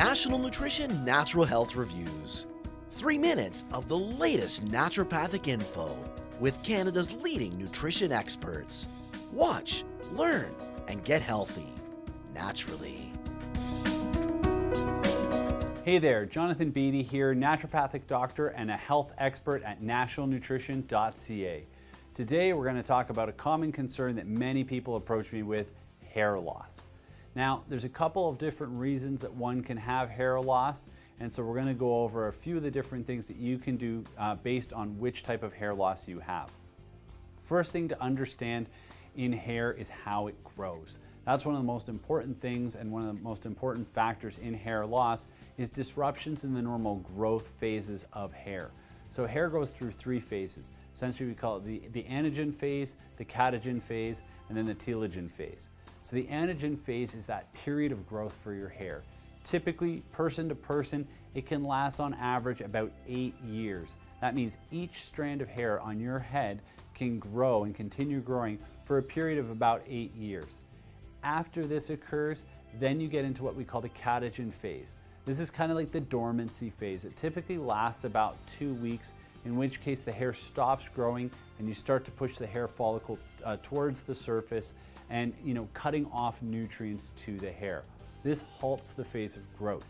National Nutrition Natural Health Reviews. 3 minutes of the latest naturopathic info with Canada's leading nutrition experts. Watch, learn, and get healthy naturally. Hey there, Jonathan Beatty here, naturopathic doctor and a health expert at Nationalnutrition.ca. Today we're going to talk about a common concern that many people approach me with, hair loss. Now, there's a couple of different reasons that one can have hair loss, and so we're going to go over a few of the different things that you can do based on which type of hair loss you have. First thing to understand in hair is how it grows. That's one of the most important things, and one of the most important factors in hair loss is disruptions in the normal growth phases of hair. So hair goes through 3 phases. Essentially we call it the anagen phase, the catagen phase, and then the telogen phase. So the anagen phase is that period of growth for your hair. Typically, person to person, it can last on average about 8 years. That means each strand of hair on your head can grow and continue growing for a period of about 8 years. After this occurs, then you get into what we call the catagen phase. This is kind of like the dormancy phase. It typically lasts about 2 weeks, in which case the hair stops growing and you start to push the hair follicle towards the surface and cutting off nutrients to the hair. This halts the phase of growth.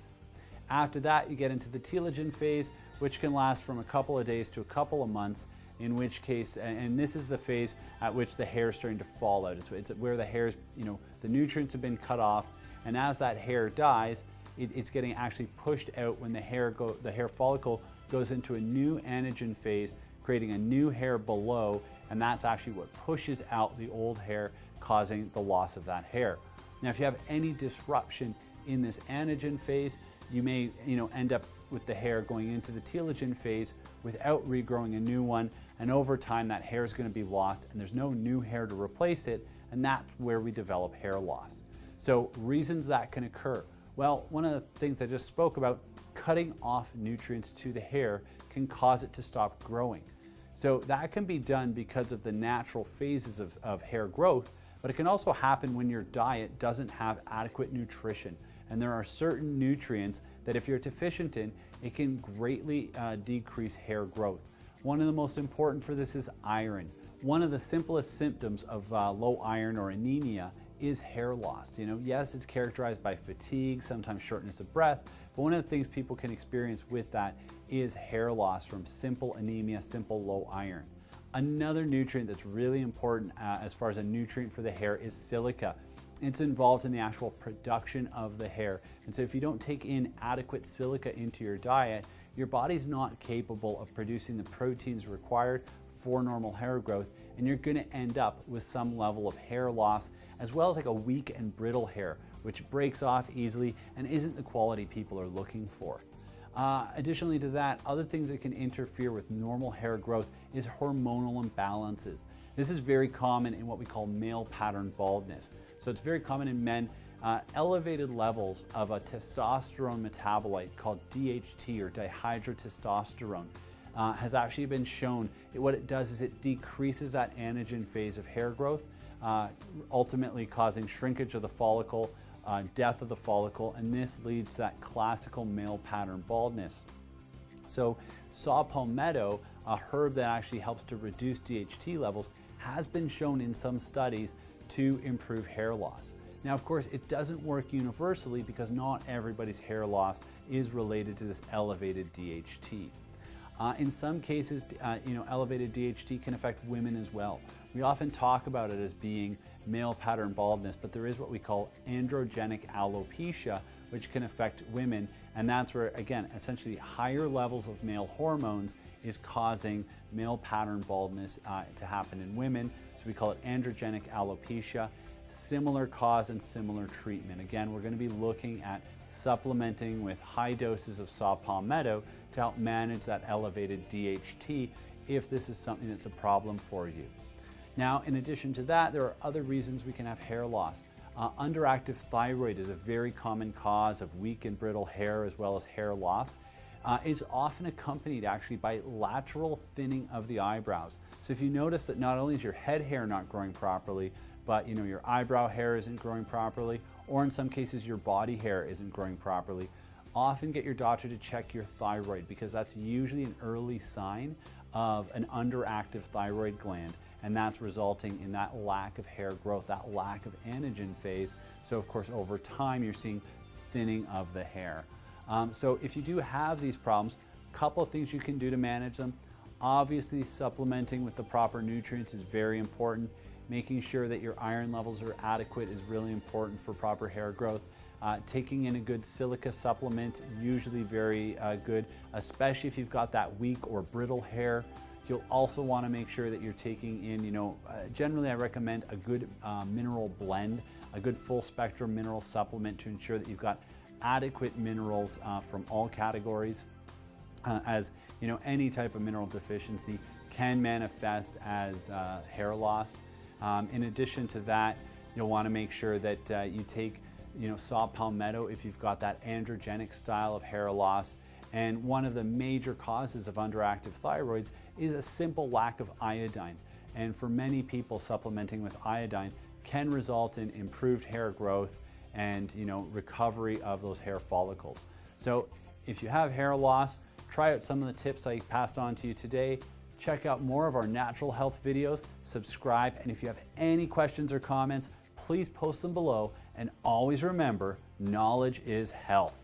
After that, you get into the telogen phase, which can last from a couple of days to a couple of months, in which case, and this is the phase at which the hair is starting to fall out. It's where the hair's, the nutrients have been cut off, and as that hair dies, it's getting actually pushed out when the hair follicle goes into a new anagen phase, creating a new hair below, and that's actually what pushes out the old hair, causing the loss of that hair. Now, if you have any disruption in this anagen phase, you may end up with the hair going into the telogen phase without regrowing a new one, and over time that hair is going to be lost and there's no new hair to replace it, and that's where we develop hair loss. So reasons that can occur. Well, one of the things I just spoke about, cutting off nutrients to the hair can cause it to stop growing. So that can be done because of the natural phases of hair growth, but it can also happen when your diet doesn't have adequate nutrition. And there are certain nutrients that if you're deficient in, it can greatly decrease hair growth. One of the most important for this is iron. One of the simplest symptoms of low iron or anemia is hair loss. Yes, it's characterized by fatigue, sometimes shortness of breath, but one of the things people can experience with that is hair loss from simple anemia, simple low iron. Another nutrient that's really important as far as a nutrient for the hair is silica. It's involved in the actual production of the hair. And so if you don't take in adequate silica into your diet, your body's not capable of producing the proteins required for normal hair growth, and you're going to end up with some level of hair loss, as well as like a weak and brittle hair, which breaks off easily and isn't the quality people are looking for. Additionally to that, other things that can interfere with normal hair growth is hormonal imbalances. This is very common in what we call male pattern baldness. So it's very common in men. Elevated levels of a testosterone metabolite called DHT, or dihydrotestosterone, has actually been shown. What it does is it decreases that anagen phase of hair growth, ultimately causing shrinkage of the follicle, death of the follicle, and this leads to that classical male pattern baldness. So saw palmetto, a herb that actually helps to reduce DHT levels, has been shown in some studies to improve hair loss. Now, of course, it doesn't work universally because not everybody's hair loss is related to this elevated DHT. In some cases, elevated DHT can affect women as well. We often talk about it as being male pattern baldness, but there is what we call androgenic alopecia, which can affect women, and that's where, again, essentially higher levels of male hormones is causing male pattern baldness to happen in women. So we call it androgenic alopecia. Similar cause and similar treatment. Again, we're going to be looking at supplementing with high doses of saw palmetto to help manage that elevated DHT if this is something that's a problem for you. Now, in addition to that, there are other reasons we can have hair loss. Underactive thyroid is a very common cause of weak and brittle hair as well as hair loss. It's often accompanied actually by lateral thinning of the eyebrows. So if you notice that not only is your head hair not growing properly, but your eyebrow hair isn't growing properly, or in some cases your body hair isn't growing properly, often get your doctor to check your thyroid, because that's usually an early sign of an underactive thyroid gland, and that's resulting in that lack of hair growth, that lack of anagen phase. So of course, over time, you're seeing thinning of the hair. So if you do have these problems, a couple of things you can do to manage them. Obviously, supplementing with the proper nutrients is very important. Making sure that your iron levels are adequate is really important for proper hair growth. Taking in a good silica supplement, usually very good, especially if you've got that weak or brittle hair. You'll also want to make sure that you're taking in, generally I recommend a good mineral blend, a good full spectrum mineral supplement to ensure that you've got adequate minerals from all categories, as any type of mineral deficiency can manifest as hair loss. In addition to that, you'll want to make sure that you take saw palmetto if you've got that androgenic style of hair loss. And one of the major causes of underactive thyroids is a simple lack of iodine. And for many people, supplementing with iodine can result in improved hair growth and recovery of those hair follicles. So if you have hair loss, try out some of the tips I passed on to you today. Check out more of our natural health videos, subscribe, and if you have any questions or comments, please post them below. And always remember, knowledge is health.